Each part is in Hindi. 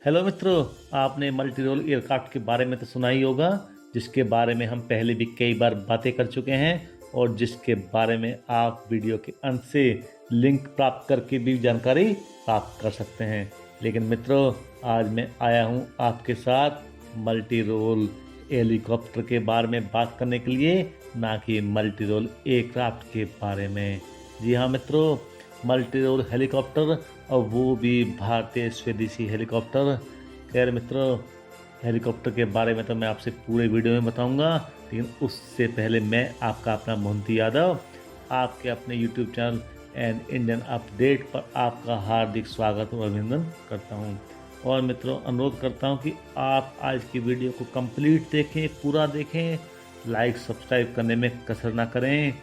हेलो मित्रों, आपने मल्टी रोल एयरक्राफ्ट के बारे में तो सुना ही होगा, जिसके बारे में हम पहले भी कई बार बातें कर चुके हैं और जिसके बारे में आप वीडियो के अंत से लिंक प्राप्त करके भी जानकारी प्राप्त कर सकते हैं। लेकिन मित्रों, आज मैं आया हूं आपके साथ मल्टी रोल हेलीकॉप्टर के बारे में बात करने के लिए, ना कि मल्टी रोल एयरक्राफ्ट के बारे में। जी हाँ मित्रों, मल्टी रोल हेलीकॉप्टर और वो भी भारतीय स्वदेशी हेलीकॉप्टर। खैर मित्रों, हेलीकॉप्टर के बारे में तो मैं आपसे पूरे वीडियो में बताऊंगा, लेकिन उससे पहले मैं आपका अपना मोहंती यादव आपके अपने YouTube channel and Indian update पर आपका हार्दिक स्वागत और अभिनंदन करता हूं। और मित्रों, अनुरोध करता हूं कि आप आज की वीडियो को कंप्लीट देखें, पूरा देखें, लाइक सब्सक्राइब करने में कसर ना करें।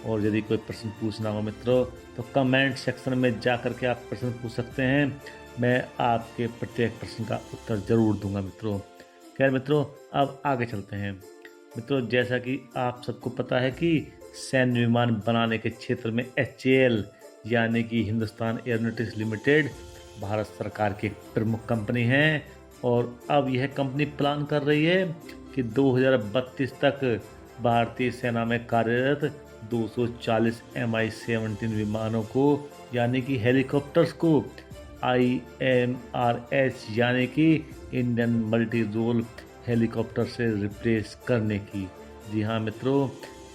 और यदि कोई प्रश्न पूछना हो मित्रों, तो कमेंट सेक्शन में जा कर के आप प्रश्न पूछ सकते हैं। मैं आपके प्रत्येक प्रश्न का उत्तर जरूर दूंगा मित्रों। खैर मित्रों, अब आगे चलते हैं। मित्रों, जैसा कि आप सबको पता है कि सैन्य विमान बनाने के क्षेत्र में HAL यानी कि हिंदुस्तान एरोनॉटिक्स लिमिटेड भारत सरकार की एक प्रमुख कंपनी है। और अब यह कंपनी प्लान कर रही है कि 2032 तक भारतीय सेना में कार्यरत 240 Mi-17 विमानों को यानी कि हेलीकॉप्टर्स को IMRH यानी कि इंडियन मल्टी रोल हेलीकॉप्टर से रिप्लेस करने की। जी हाँ मित्रों,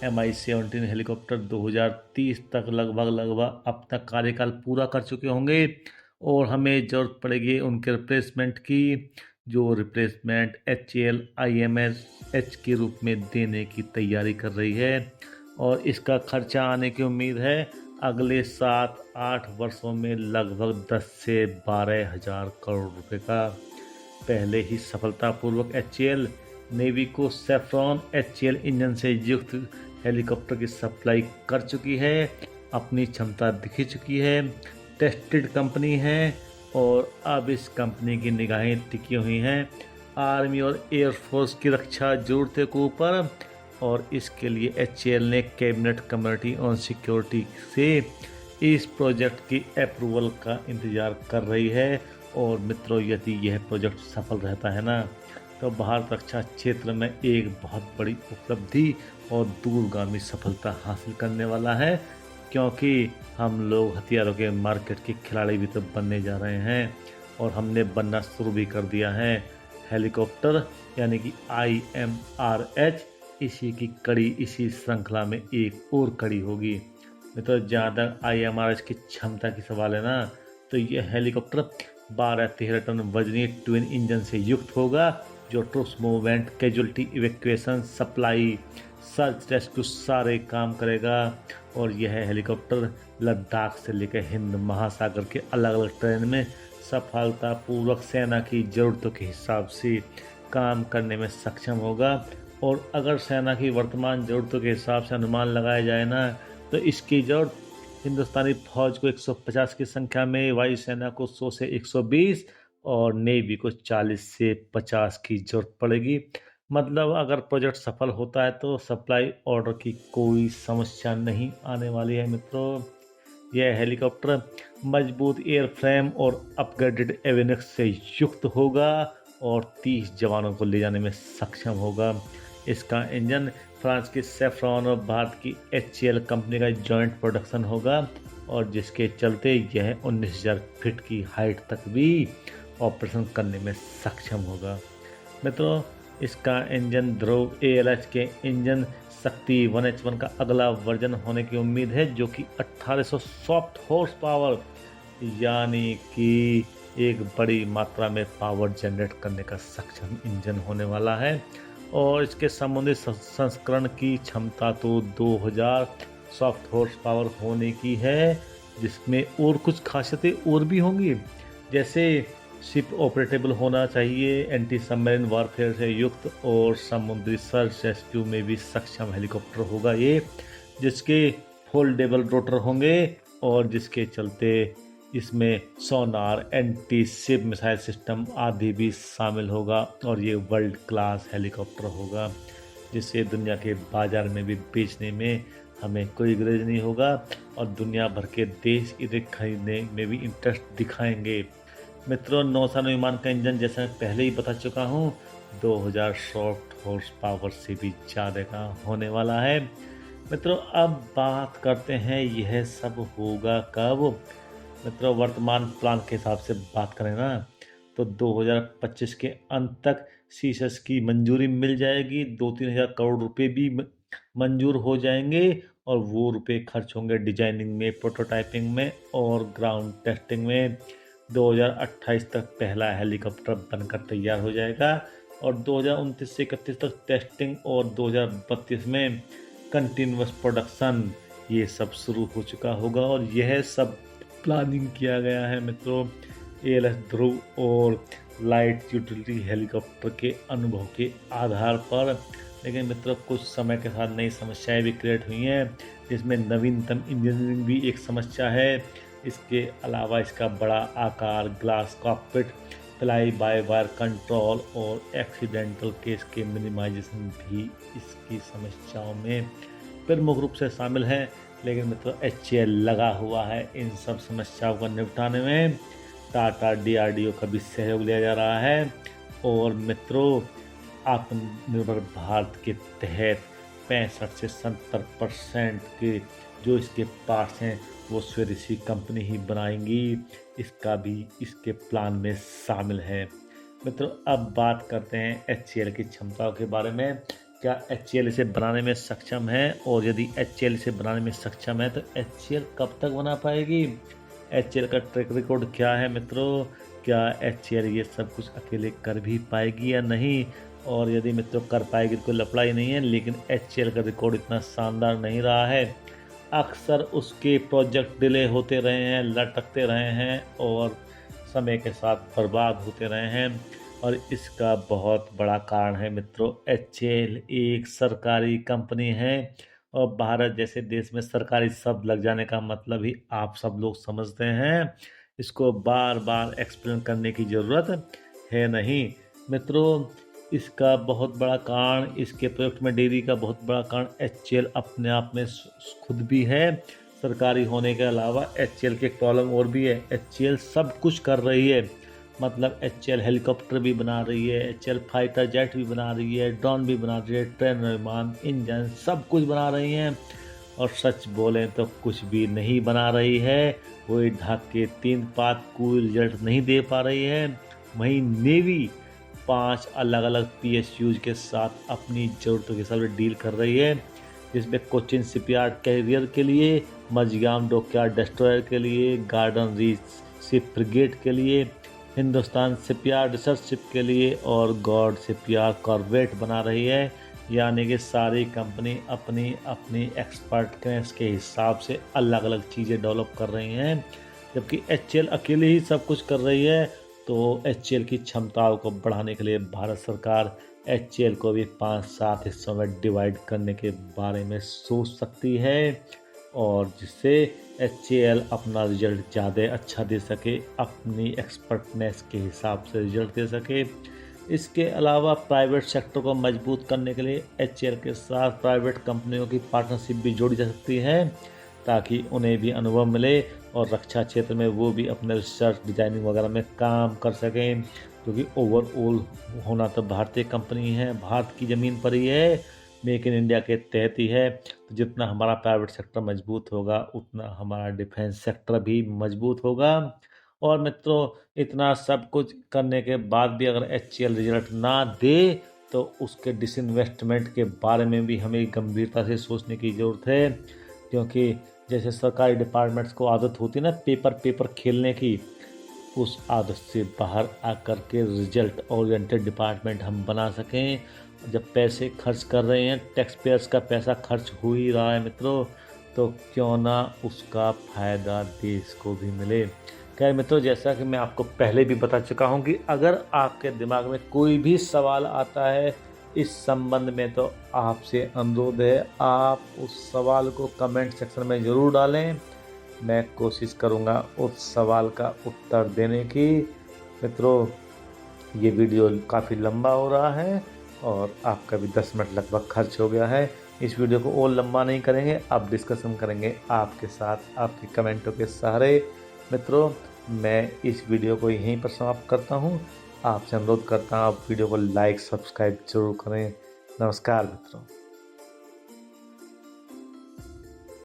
Mi-17 हेलीकॉप्टर 2030 तक लगभग अपना कार्यकाल पूरा कर चुके होंगे और हमें ज़रूरत पड़ेगी उनके रिप्लेसमेंट की, जो रिप्लेसमेंट HAL IMRH के रूप में देने की तैयारी कर रही है। और इसका खर्चा आने की उम्मीद है अगले 7-8 वर्षों में लगभग 10 से 12 हजार करोड़ रुपए का। पहले ही सफलतापूर्वक HAL नेवी को सेफ्रॉन HAL इंजन से युक्त हेलीकॉप्टर की सप्लाई कर चुकी है, अपनी क्षमता दिखी चुकी है, टेस्टेड कंपनी है। और अब इस कंपनी की निगाहें टिकी हुई हैं आर्मी और एयरफोर्स की रक्षा जरूरतों के ऊपर। और इसके लिए HAL ने कैबिनेट कमेटी ऑन सिक्योरिटी से इस प्रोजेक्ट की अप्रूवल का इंतज़ार कर रही है। और मित्रों, यदि यह प्रोजेक्ट सफल रहता है ना, तो भारत रक्षा क्षेत्र में एक बहुत बड़ी उपलब्धि और दूरगामी सफलता हासिल करने वाला है, क्योंकि हम लोग हथियारों के मार्केट के खिलाड़ी भी तो बनने जा रहे हैं और हमने बनना शुरू भी कर दिया है। हेलीकॉप्टर यानी कि IMRH इसी की कड़ी, इसी श्रृंखला में एक और कड़ी होगी। मित्रों, जहाँ तक IMRH की क्षमता की सवाल है ना, तो यह हेलीकॉप्टर 12-13 टन वजनी ट्विन इंजन से युक्त होगा, जो troops movement, casualty evacuation, supply, search rescue सारे काम करेगा। और यह हेलीकॉप्टर लद्दाख से लेकर हिंद महासागर के अलग अलग ट्रेन में सफलतापूर्वक सेना की ज़रूरतों के हिसाब से काम करने में सक्षम होगा। और अगर सेना की वर्तमान ज़रूरतों के हिसाब से अनुमान लगाया जाए ना, तो इसकी ज़रूरत हिंदुस्तानी फौज को 150 की संख्या में, वायुसेना को 100 से 120 और नेवी को 40 से 50 की जरूरत पड़ेगी। मतलब अगर प्रोजेक्ट सफल होता है तो सप्लाई ऑर्डर की कोई समस्या नहीं आने वाली है मित्रों। यह हेलीकॉप्टर मजबूत एयरफ्रेम और अपग्रेडेड एवियोनिक्स से युक्त होगा और 30 जवानों को ले जाने में सक्षम होगा। इसका इंजन फ्रांस की सेफ्रॉन और भारत की HAL कंपनी का जॉइंट प्रोडक्शन होगा, और जिसके चलते यह 19,000 फीट की हाइट तक भी ऑपरेशन करने में सक्षम होगा। मित्रों, इसका इंजन ध्रुव ALH के इंजन शक्ति 1H1 का अगला वर्जन होने की उम्मीद है, जो कि 1800 सॉफ्ट हॉर्स पावर यानी कि एक बड़ी मात्रा में पावर जनरेट करने का सक्षम इंजन होने वाला है। और इसके संबंधित संस्करण की क्षमता तो 2000 सॉफ्ट हॉर्स पावर होने की है, जिसमें और कुछ खासियतें और भी होंगी, जैसे शिप ऑपरेटेबल होना चाहिए, एंटी सबमरीन वारफेयर से युक्त और समुद्री सर्च रेस्क्यू में भी सक्षम हेलीकॉप्टर होगा ये, जिसके फोल्डेबल रोटर होंगे और जिसके चलते इसमें सोनार, एंटी शिप मिसाइल सिस्टम आदि भी शामिल होगा। और ये वर्ल्ड क्लास हेलीकॉप्टर होगा, जिसे दुनिया के बाजार में भी बेचने में हमें कोई गरज नहीं होगा और दुनिया भर के देश इसे खरीदने में भी इंटरेस्ट दिखाएंगे। मित्रों, नौसेना विमान का इंजन जैसा मैं पहले ही बता चुका हूँ 2000 सॉफ्ट हॉर्स पावर से भी ज़्यादा का होने वाला है। मित्रों, अब बात करते हैं यह सब होगा कब। मित्रों, वर्तमान प्लान के हिसाब से बात करें ना तो 2025 के अंत तक सीशस की मंजूरी मिल जाएगी। 2-3 हज़ार करोड़ रुपए भी मंजूर हो जाएंगे और वो रुपए खर्च होंगे डिजाइनिंग में, प्रोटोटाइपिंग में और ग्राउंड टेस्टिंग में। 2028 तक पहला हेलीकॉप्टर बनकर तैयार हो जाएगा और 2029 से 31 तक टेस्टिंग और 2032 में कंटिन्यूअस प्रोडक्शन ये सब शुरू हो चुका होगा। और यह सब प्लानिंग किया गया है मित्रों एएलएस ध्रुव और लाइट यूटिलिटी हेलीकॉप्टर के अनुभव के आधार पर। लेकिन मित्रों, कुछ समय के साथ नई समस्याएं भी क्रिएट हुई हैं, जिसमें नवीनतम इंजीनियरिंग भी एक समस्या है। इसके अलावा इसका बड़ा आकार, glass cockpit, fly by wire control और एक्सीडेंटल केस के मिनिमाइजेशन भी इसकी समस्याओं में प्रमुख रूप से शामिल हैं। लेकिन मित्रों, एचएएल लगा हुआ है इन सब समस्याओं को निपटाने में। टाटा डीआरडीओ का भी सहयोग लिया जा रहा है। और मित्रों, आत्मनिर्भर भारत के तहत 65 से 70% के जो इसके पार्ट्स हैं वो स्वदेशी कंपनी ही बनाएंगी। इसका भी इसके प्लान में शामिल है। मित्रों, अब बात करते हैं एचएएल की क्षमताओं के बारे में। क्या एचएएल इसे बनाने में सक्षम है? और यदि एचएएल इसे बनाने में सक्षम है तो एचएएल कब तक बना पाएगी? एचएएल का ट्रैक रिकॉर्ड क्या है मित्रों? क्या एचएएल ये सब कुछ अकेले कर भी पाएगी या नहीं? और यदि मित्रों कर पाएगी तो कोई लफड़ा ही नहीं है, लेकिन एचएएल का रिकॉर्ड इतना शानदार नहीं रहा है। अक्सर उसके प्रोजेक्ट डिले होते रहे हैं, लटकते रहे हैं और समय के साथ बर्बाद होते रहे हैं। और इसका बहुत बड़ा कारण है मित्रों, एचएएल एक सरकारी कंपनी है और भारत जैसे देश में सरकारी शब्द लग जाने का मतलब ही आप सब लोग समझते हैं। इसको बार बार एक्सप्लेन करने की ज़रूरत है नहीं। मित्रों, इसका बहुत बड़ा कारण, इसके प्रोजेक्ट में देरी का बहुत बड़ा कारण एचएएल अपने आप में खुद भी है। सरकारी होने के अलावा एचएएल की एक प्रॉब्लम और भी है, एचएएल सब कुछ कर रही है। मतलब एचएएल हेलीकॉप्टर भी बना रही है, एचएएल फाइटर जेट भी बना रही है, ड्रोन भी बना रही है, ट्रेन विमान, इंजन सब कुछ बना रही हैं। और सच बोलें तो कुछ भी नहीं बना रही है। वही ढाक के 3 पात कोई रिजल्ट नहीं दे पा रही है। वहीं नेवी 5 अलग अलग पीएसयूज के साथ अपनी ज़रूरतों के साथ डील कर रही है, जिसमें कोचिन शिपयार्ड कैरियर के लिए, मझगांव डॉकयार्ड डिस्ट्रॉयर के लिए, गार्डन रीच शिप फ्रिगेट के लिए, हिंदुस्तान शिपयार्ड रिसर्च शिप के लिए और गॉड शिपयार्ड कॉर्वेट बना रही है। यानी कि सारी कंपनी अपनी अपनी एक्सपर्टनेस के हिसाब से अलग अलग चीज़ें डेवलप कर रही हैं। जबकि एचएएल अकेले ही सब कुछ कर रही है। तो एचएएल की क्षमताओं को बढ़ाने के लिए भारत सरकार एचएएल को भी 5-7 हिस्सों में डिवाइड करने के बारे में सोच सकती है और जिससे एचएएल अपना रिजल्ट ज़्यादा अच्छा दे सके, अपनी एक्सपर्टनेस के हिसाब से रिजल्ट दे सके। इसके अलावा प्राइवेट सेक्टर को मजबूत करने के लिए एचएएल के साथ प्राइवेट कंपनियों की पार्टनरशिप भी जोड़ी जा सकती है, ताकि उन्हें भी अनुभव मिले और रक्षा क्षेत्र में वो भी अपने रिसर्च डिजाइनिंग वगैरह में काम कर सकें। क्योंकि ओवरऑल होना तो भारतीय कंपनी है, भारत की ज़मीन पर ही है, मेक इन इंडिया के तहत ही है। तो जितना हमारा प्राइवेट सेक्टर मजबूत होगा उतना हमारा डिफेंस सेक्टर भी मजबूत होगा। और मित्रों, इतना सब कुछ करने के बाद भी अगर एचएएल रिजल्ट ना दे तो उसके डिसइन्वेस्टमेंट के बारे में भी हमें गंभीरता से सोचने की ज़रूरत है। क्योंकि जैसे सरकारी डिपार्टमेंट्स को आदत होती है ना पेपर खेलने की, उस आदत से बाहर आकर के रिजल्ट ओरिएंटेड डिपार्टमेंट हम बना सकें। जब पैसे खर्च कर रहे हैं, टैक्स पेयर्स का पैसा खर्च हो ही रहा है मित्रों, तो क्यों ना उसका फ़ायदा देश को भी मिले। खैर मित्रों, जैसा कि मैं आपको पहले भी बता चुका हूं कि अगर आपके दिमाग में कोई भी सवाल आता है इस संबंध में, तो आपसे अनुरोध है आप उस सवाल को कमेंट सेक्शन में ज़रूर डालें। मैं कोशिश करूंगा उस सवाल का उत्तर देने की। मित्रों, ये वीडियो काफ़ी लंबा हो रहा है और आपका भी 10 मिनट लगभग खर्च हो गया है। इस वीडियो को और लंबा नहीं करेंगे, अब डिस्कशन करेंगे आपके साथ आपके कमेंटों के सहारे। मित्रों, मैं इस वीडियो को यहीं पर समाप्त करता हूँ। आपसे अनुरोध करता हूँ आप वीडियो को लाइक सब्सक्राइब जरूर करें। नमस्कार मित्रों।